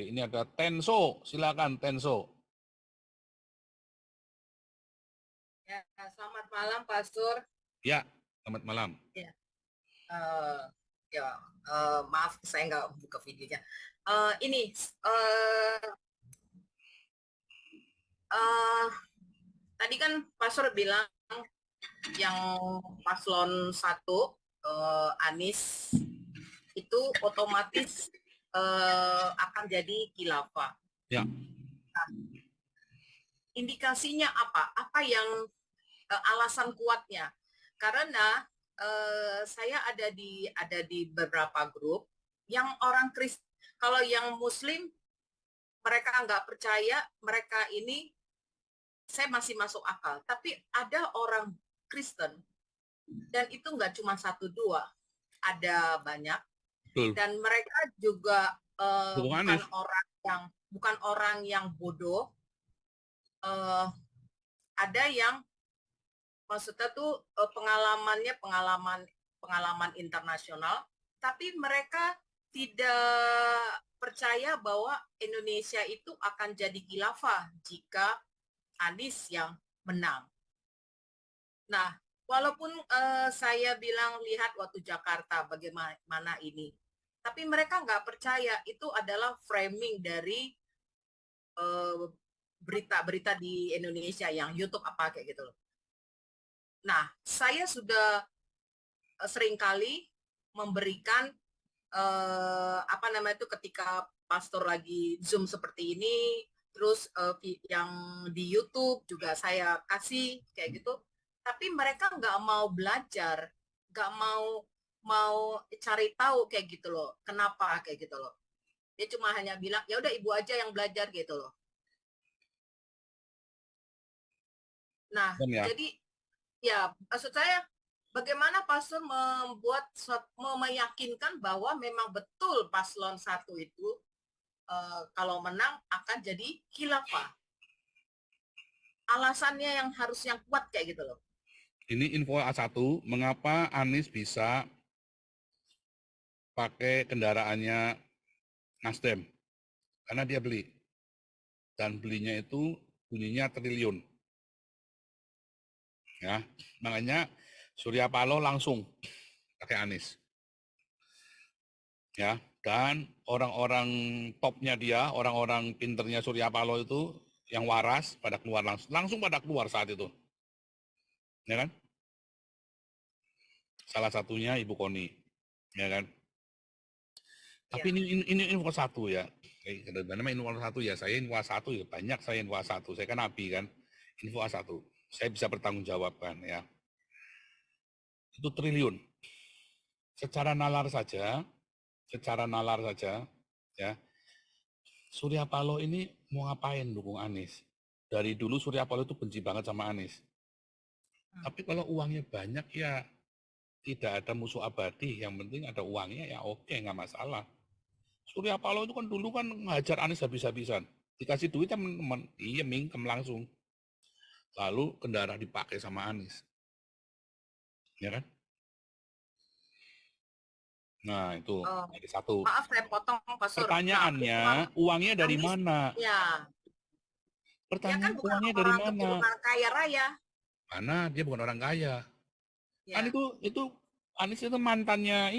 Ini ada Tenso, silakan Tenso. Ya, selamat malam, Pastor. Ya, selamat malam. Ya, uh, ya maaf saya nggak buka videonya. Ini uh, tadi kan Pastor bilang yang paslon 1 Anies itu otomatis akan jadi khilafah. Ya. Indikasinya apa? Apa yang alasan kuatnya? Karena saya ada di beberapa grup yang orang Kristen, kalau yang Muslim mereka nggak percaya, mereka ini saya masih masuk akal. Tapi ada orang Kristen dan itu nggak cuma 1-2, ada banyak. Betul. Dan mereka juga bukan orang yang bodoh. Ada yang maksudnya tuh pengalaman internasional, tapi mereka tidak percaya bahwa Indonesia itu akan jadi khilafah jika Anies yang menang. Nah, walaupun saya bilang lihat waktu Jakarta bagaimana ini, tapi mereka nggak percaya itu adalah framing dari berita-berita di Indonesia yang YouTube apa kayak gitu loh. Nah, saya sudah seringkali memberikan apa namanya itu ketika pastor lagi Zoom seperti ini, terus yang di YouTube juga saya kasih kayak gitu. Tapi mereka nggak mau belajar, nggak mau cari tahu kayak gitu loh. Kenapa kayak gitu loh? Dia cuma hanya bilang ya udah ibu aja yang belajar gitu loh. Nah, jadi ya maksud saya bagaimana pastor meyakinkan bahwa memang betul paslon 1 itu kalau menang akan jadi khilafah. Alasannya yang harus yang kuat kayak gitu loh. Ini info A1, mengapa Anies bisa pakai kendaraannya Nasdem? Karena dia beli. Dan belinya itu bunyinya triliun. Ya, makanya Surya Paloh langsung pakai Anies. Ya, dan orang-orang topnya dia, orang-orang pinternya Surya Paloh itu yang waras pada keluar langsung pada keluar saat itu. Ya kan? Salah satunya Ibu Koni. Ya kan? Tapi ini info 1 ya. Namanya info 1 ya. Saya info 1 ya. Banyak saya info 1. Saya kan nabi kan. Info A1. Saya bisa bertanggung jawabkan ya. Itu triliun. Secara nalar saja ya. Surya Paloh ini mau ngapain dukung Anies? Dari dulu Surya Paloh itu benci banget sama Anies. Tapi kalau uangnya banyak ya tidak ada musuh abadi. Yang penting ada uangnya ya oke, nggak masalah. Surya Paloh itu kan dulu kan ngajar Anies habis-habisan. Dikasih duit teman-teman, iya mingkem langsung. Lalu kendaraan dipakai sama Anies. Ya kan? Nah itu jadi satu. Maaf saya potong Pastor. Pertanyaannya, uangnya dari Anies, mana? ya. Dia kan Pertanyaan bukan uangnya dari orang mana? keturunan kaya raya. Mana dia bukan orang kaya. Kan Ya. itu Anies itu mantannya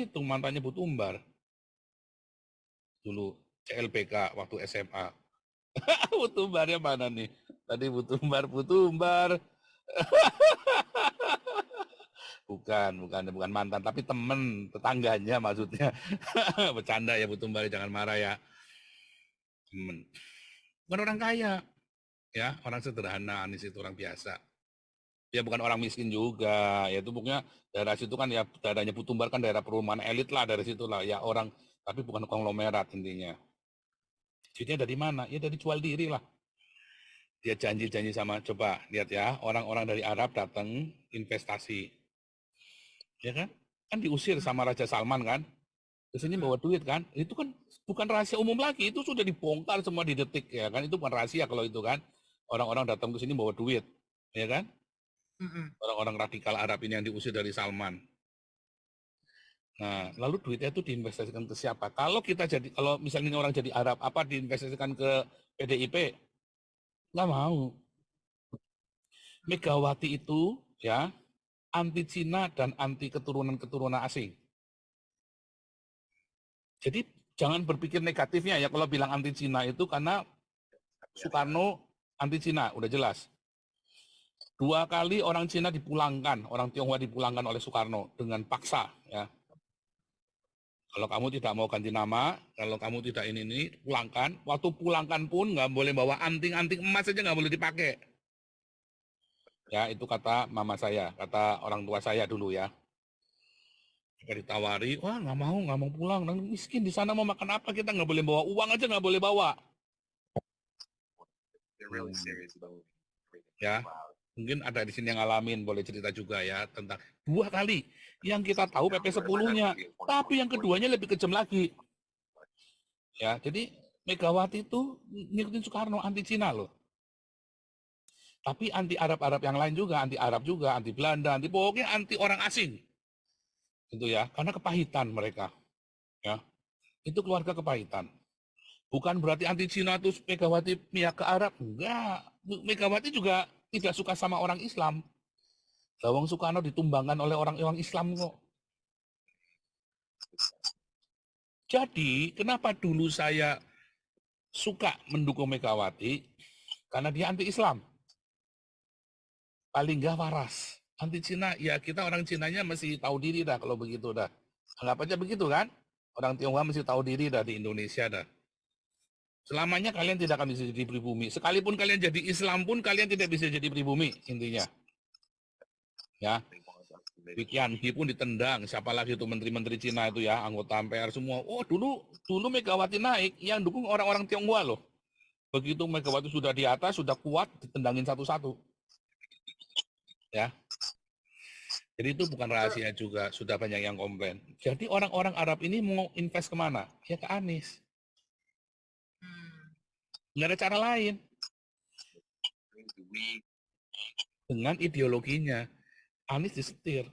Bu Tumbar. Dulu CLBK waktu SMA. Bu Tumbarnya mana nih? Tadi Bu Tumbar. Bukan mantan, tapi temen, tetangganya maksudnya. Bercanda ya Bu Tumbar, jangan marah ya. Temen. Bukan orang kaya. Ya, orang sederhana, Anies itu orang biasa. Ya bukan orang miskin juga, ya itu pokoknya daerah situ kan ya daerahnya Bu Tumbar kan daerah perumahan elit lah dari situ lah ya orang, tapi bukan konglomerat intinya. Duitnya dari mana? Ya dari jual diri lah. Dia janji-janji sama, coba lihat ya, orang-orang dari Arab datang investasi. Ya kan? Kan diusir sama Raja Salman kan? Kesini bawa duit kan? Itu kan bukan rahasia umum lagi, itu sudah dibongkar semua di detik ya kan? Itu bukan rahasia kalau itu kan. Orang-orang datang ke sini bawa duit, ya kan? Orang-orang radikal Arab ini yang diusir dari Salman. Nah, lalu duitnya itu diinvestasikan ke siapa? Kalau misalnya ini orang jadi Arab, apa diinvestasikan ke PDIP? Nggak mau. Megawati itu ya anti Cina dan anti keturunan-keturunan asing. Jadi jangan berpikir negatifnya ya kalau bilang anti Cina itu karena Soekarno anti Cina, udah jelas. 2 kali orang Cina dipulangkan, orang Tionghoa dipulangkan oleh Soekarno dengan paksa ya. Kalau kamu tidak mau ganti nama, kalau kamu tidak ini, pulangkan. Waktu pulangkan pun nggak boleh bawa anting-anting emas aja nggak boleh dipakai. Ya, itu kata mama saya, kata orang tua saya dulu ya. Jika ditawari, wah nggak mau pulang. Nanti miskin di sana mau makan apa, kita nggak boleh bawa uang aja nggak boleh bawa. Ya, mungkin ada di sini yang ngalamin, boleh cerita juga ya tentang 2 kali. Yang kita tahu PP 10-nya, tapi yang keduanya lebih kejam lagi. Ya, jadi Megawati itu ngikutin Soekarno anti Cina loh. Tapi anti Arab-Arab yang lain juga, anti Arab juga, anti Belanda, pokoknya anti orang asing. Gitu ya, karena kepahitan mereka. Ya, itu keluarga kepahitan. Bukan berarti anti Cina terus Megawati pihak ke Arab, enggak. Megawati juga tidak suka sama orang Islam. Lawang Soekarno ditumbangkan oleh orang Islam kok. Jadi, kenapa dulu saya suka mendukung Megawati? Karena dia anti-Islam. Paling nggak waras. Anti Cina, ya kita orang Cinanya masih tahu diri dah kalau begitu dah. Anggap aja begitu kan? Orang Tionghoa masih tahu diri dah di Indonesia dah. Selamanya kalian tidak akan bisa jadi pribumi. Sekalipun kalian jadi Islam pun kalian tidak bisa jadi pribumi intinya. Ya. Kian He pun ditendang. Siapa lagi itu menteri-menteri Cina itu ya, anggota MPR semua. Oh, dulu Megawati naik, yang dukung orang-orang Tionghoa loh. Begitu Megawati sudah di atas, sudah kuat, ditendangin satu-satu. Ya. Jadi itu bukan rahasia juga, sudah banyak yang komplain. Jadi orang-orang Arab ini mau invest kemana? Ya ke Anies. Nggak ada cara lain. Dengan ideologinya, Anies disetir.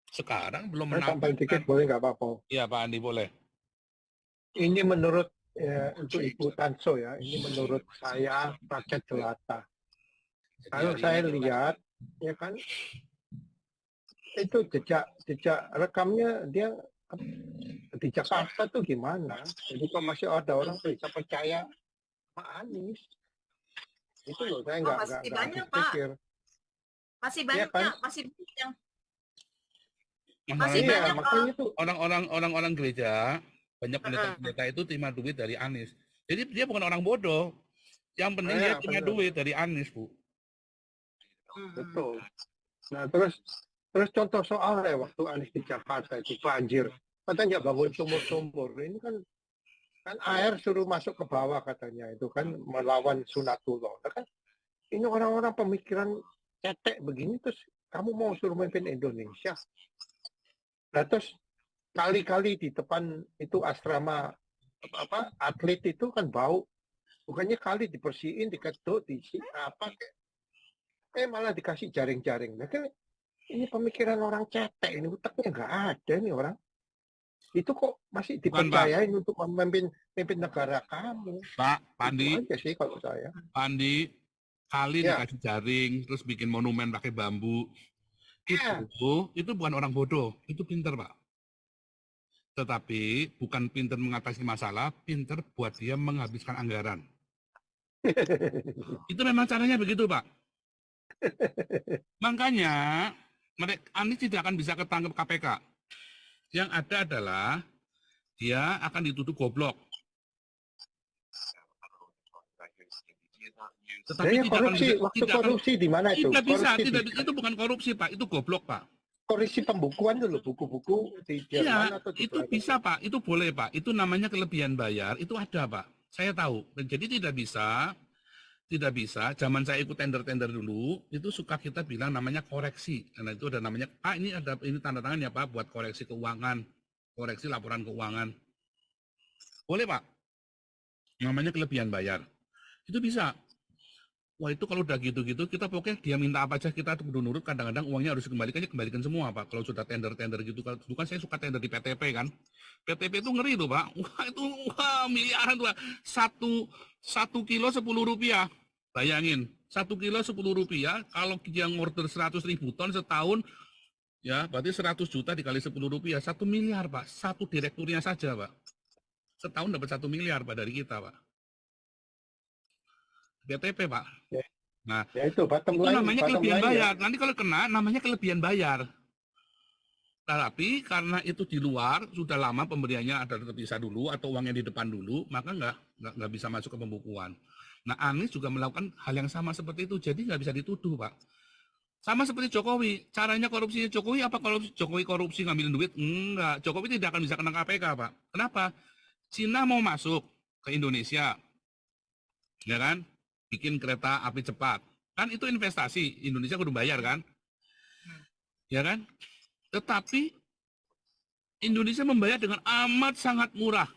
Sekarang belum menang. Tambahin dikit boleh nggak apa-apa? Iya Pak Andi boleh. Ini menurut untuk Ibu Tanso ya, ini menurut saya rakyat jelata. Kalau saya lihat, ya kan, itu jejak rekamnya dia di Jakarta tuh gimana? Jadi kok masih ada orang bisa percaya sama Anies? Itu loh saya nggak banyak, habis pikir. Masih banyak, kan? masih banyak yang Masih banyak makanya itu orang-orang gereja, banyak pendeta-pendeta itu terima duit dari Anies. Jadi dia bukan orang bodoh. Yang penting dia terima duit dari Anies, Bu. Betul. Nah, terus contoh soalnya waktu Anies di Jakarta itu banjir. Katanya bangun sumur-sumur. Ini kan air suruh masuk ke bawah katanya. Itu kan melawan sunatullah. Nah, kan ini orang-orang pemikiran cetek begini terus kamu mau suruh memimpin Indonesia. Nah, terus kali-kali di depan itu asrama atlet itu kan bau. Bukannya kali dibersihin, dikeduk, malah dikasih jaring-jaring. Nah, kan ini pemikiran orang cetek, ini utaknya nggak ada nih orang. Itu kok masih dipercayain untuk memimpin negara kamu. Pak Pandi. Itu aja sih kalau saya. Pandi, kali dikasih jaring, terus bikin monumen pakai bambu. Itu bukan orang bodoh, itu pinter Pak. Tetapi bukan pinter mengatasi masalah, pinter buat dia menghabiskan anggaran. Itu memang caranya begitu Pak. Makanya Anies tidak akan bisa ketangkep KPK. Yang ada adalah dia akan dituduh goblok. Tetapi korupsi di mana itu? Tidak bisa, itu bukan korupsi Pak, itu goblok Pak. Korupsi pembukuan dulu, buku-buku di Jerman atau di itu bisa Pak, itu boleh Pak, itu namanya kelebihan bayar, itu ada Pak, saya tahu. Jadi tidak bisa, zaman saya ikut tender-tender dulu, itu suka kita bilang namanya koreksi, karena itu ada namanya, ini tanda tangan ya Pak, buat koreksi keuangan, koreksi laporan keuangan. Boleh Pak, namanya kelebihan bayar, itu bisa. Wah itu kalau udah gitu-gitu, kita pokoknya dia minta apa aja kita kudu nurut, kadang-kadang uangnya harus dikembalikan, ya kembalikan semua Pak. Kalau sudah tender-tender gitu, kalau dulu kan saya suka tender di PTP kan. PTP itu ngeri tuh Pak, wah itu wah miliaran tuh Pak. Satu kilo 10 rupiah, bayangin. 1 kilo 10 rupiah, kalau yang order 100.000 ton setahun, ya berarti 100 juta dikali 10 rupiah, 1 miliar Pak. Satu direkturnya saja Pak. Setahun dapat 1 miliar Pak dari kita Pak. BTP Pak. Ya, Nah, ya itu itu namanya bottom kelebihan line ya. bayar. Nanti kalau kena, namanya kelebihan bayar. Tapi karena itu di luar, sudah lama pemberiannya ada terpisah dulu atau uangnya di depan dulu, maka nggak bisa masuk ke pembukuan. Nah, Anies juga melakukan hal yang sama seperti itu, jadi nggak bisa dituduh, Pak. Sama seperti Jokowi, caranya korupsinya Jokowi apa kalau Jokowi korupsi ngambilin duit? Enggak, Jokowi tidak akan bisa kena KPK, Pak. Kenapa? Cina mau masuk ke Indonesia, ya kan? Bikin kereta api cepat. Kan itu investasi, Indonesia kudu bayar kan? Ya kan? Tetapi Indonesia membayar dengan amat sangat murah.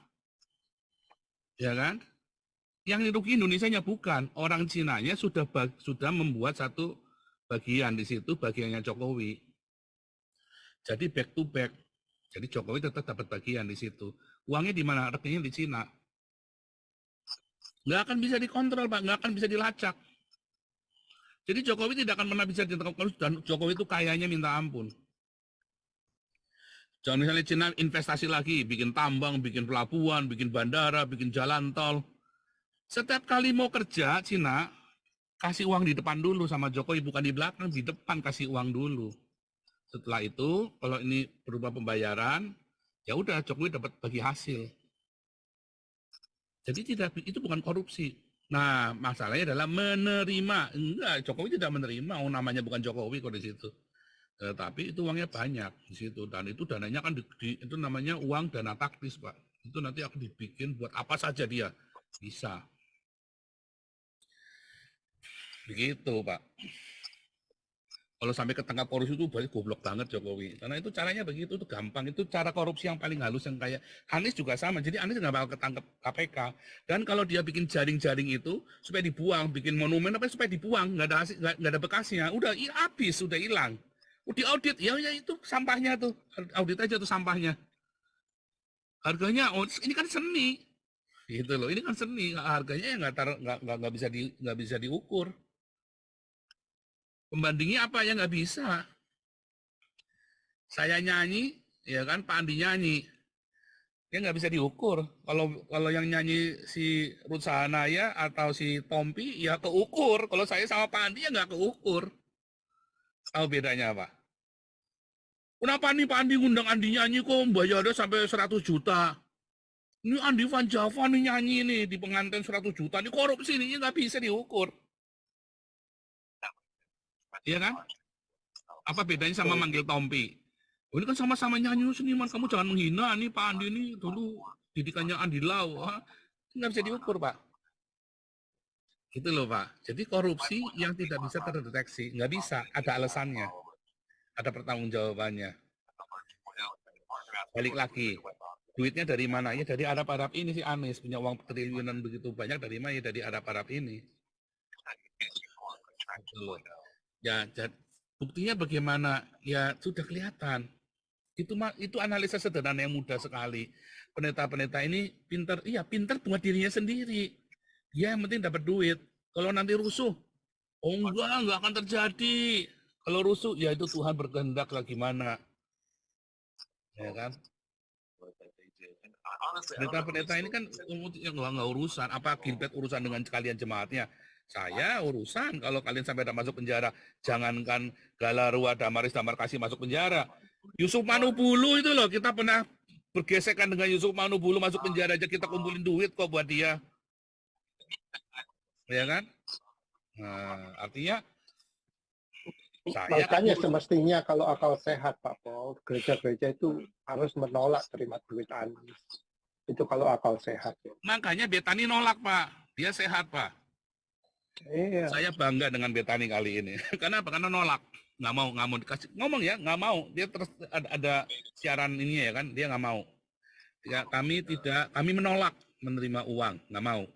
Ya kan? Yang rugi Indonesianya bukan, orang Cinanya sudah membuat satu bagian di situ, bagiannya Jokowi. Jadi back to back. Jadi Jokowi tetap dapat bagian di situ. Uangnya di mana? Rekeningnya di Cina. Nggak akan bisa dikontrol, Pak. Nggak akan bisa dilacak. Jadi Jokowi tidak akan pernah bisa ditangkap, dan Jokowi itu kayanya minta ampun. Jangan misalnya Cina investasi lagi, bikin tambang, bikin pelabuhan, bikin bandara, bikin jalan tol. Setiap kali mau kerja, Cina kasih uang di depan dulu sama Jokowi, bukan di belakang, di depan kasih uang dulu. Setelah itu, kalau ini berupa pembayaran, ya udah Jokowi dapat bagi hasil. Jadi itu bukan korupsi. Nah, masalahnya adalah menerima. Enggak, Jokowi tidak menerima. Oh, namanya bukan Jokowi kok di situ. Tapi itu uangnya banyak di situ. Dan itu dananya kan itu namanya uang dana taktis, Pak. Itu nanti akan dibikin buat apa saja dia. Bisa. Begitu, Pak. Kalau sampai ketangkap korupsi itu berarti goblok banget Jokowi. Karena itu caranya begitu, itu gampang. Itu cara korupsi yang paling halus, yang kayak Anies juga sama. Jadi Anies nggak bakal ketangkep KPK. Dan kalau dia bikin jaring-jaring itu supaya dibuang, bikin monumen apa supaya dibuang, nggak ada bekasnya. Udah habis, udah hilang. Udah audit, ya itu sampahnya tuh. Audit aja tuh sampahnya. Harganya, ini kan seni. Gitu loh, ini kan seni. Harganya ya nggak bisa diukur. Pembandingnya apa ya nggak bisa. Saya nyanyi, ya kan Pak Andi nyanyi, dia nggak bisa diukur. Kalau yang nyanyi si Ruth Sahanaya atau si Tompi ya keukur. Kalau saya sama Pak Andi ya nggak keukur. Tahu bedanya apa? Kenapa nih Pak Andi ngundang Andi nyanyi kok bayarnya sampai 100 juta? Ini Andi Van Java nih nyanyi nih di pengantin 100 juta. Ini korupsi nih, nggak bisa diukur. Iya kan? Apa bedanya sama manggil Tompi? Oh, ini kan sama-sama nyanyi seniman, kamu jangan menghina nih Pak Andi ini dulu didikannya Andi Lau. Nggak bisa diukur Pak. Gitu loh Pak. Jadi korupsi yang tidak bisa terdeteksi, nggak bisa, ada alasannya, ada pertanggungjawabannya. Balik lagi, duitnya dari mana? Ya dari Arab-Arab ini sih Anies, punya uang triliunan begitu banyak dari mana? Ya dari Arab-Arab ini. Gitu loh. Ya, buktinya bagaimana? Ya sudah kelihatan. Itu analisa sederhana yang mudah sekali. Pendeta-pendeta ini pintar, iya pintar buat dirinya sendiri. Dia yang penting dapat duit. Kalau nanti rusuh, oh enggak akan terjadi. Kalau rusuh, ya itu Tuhan berkehendak lah gimana. Ya kan? Pendeta-pendeta ini kan nggak urusan. Apa Gilbert urusan dengan kalian jemaatnya? Saya urusan kalau kalian sampai ada masuk penjara. Jangankan Galarua, Damaris, Damarkasi masuk penjara. Yusuf Manubulu itu loh, kita pernah bergesekan dengan Yusuf Manubulu masuk penjara aja kita kumpulin duit kok buat dia. Ya kan? Nah, artinya makanya semestinya kalau akal sehat Pak Paul, gereja-gereja itu harus menolak terima duit Anies. Itu kalau akal sehat. Ya. Makanya Betani nolak Pak, dia sehat Pak. Iya. Saya bangga dengan Betani kali ini. Karena apa? Karena nolak, nggak mau dikasih ngomong ya, nggak mau. Dia terus ada siaran ini ya kan, dia nggak mau. Ya, kami menolak menerima uang, nggak mau.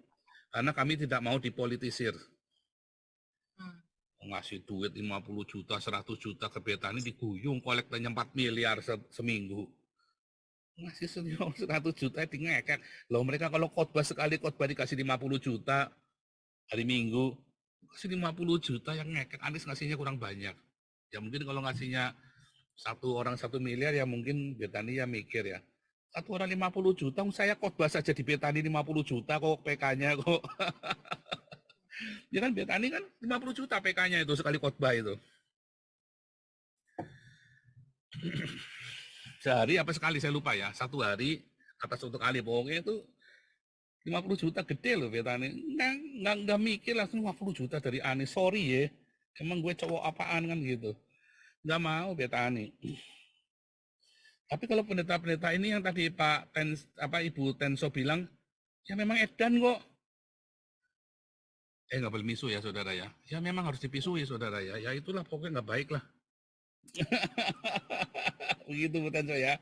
Karena kami tidak mau dipolitisir. ngasih duit 50 juta, 100 juta ke Betani diguyung kolektanya 4 miliar seminggu. Ngasih 100 juta di ngekek. Loh mereka kalau khotbah sekali khotbah dikasih 50 juta hari Minggu, kasih 50 juta yang ngekek. Anies ngasihnya kurang banyak. Ya mungkin kalau ngasihnya satu orang 1 miliar ya mungkin Betani ya mikir ya. Satu orang 50 juta, saya khotbah saja di Betani 50 juta kok PK-nya kok. Ya kan Betani kan 50 juta PK-nya itu sekali khotbah itu. Sehari apa sekali saya lupa ya. Satu hari atas untuk kali pokoknya itu 50 juta gede loh Betani. Nggak mikir langsung 50 juta dari Anies. Sorry ya. Emang gue cowok apaan kan gitu. Nggak mau Betani. Tapi kalau pendeta-pendeta ini yang tadi Ibu Tenso bilang, ya memang edan kok. Nggak boleh misu ya saudara ya. Ya memang harus dipisui saudara ya. Ya itulah pokoknya nggak baik lah. Begitu Bu Tenso ya.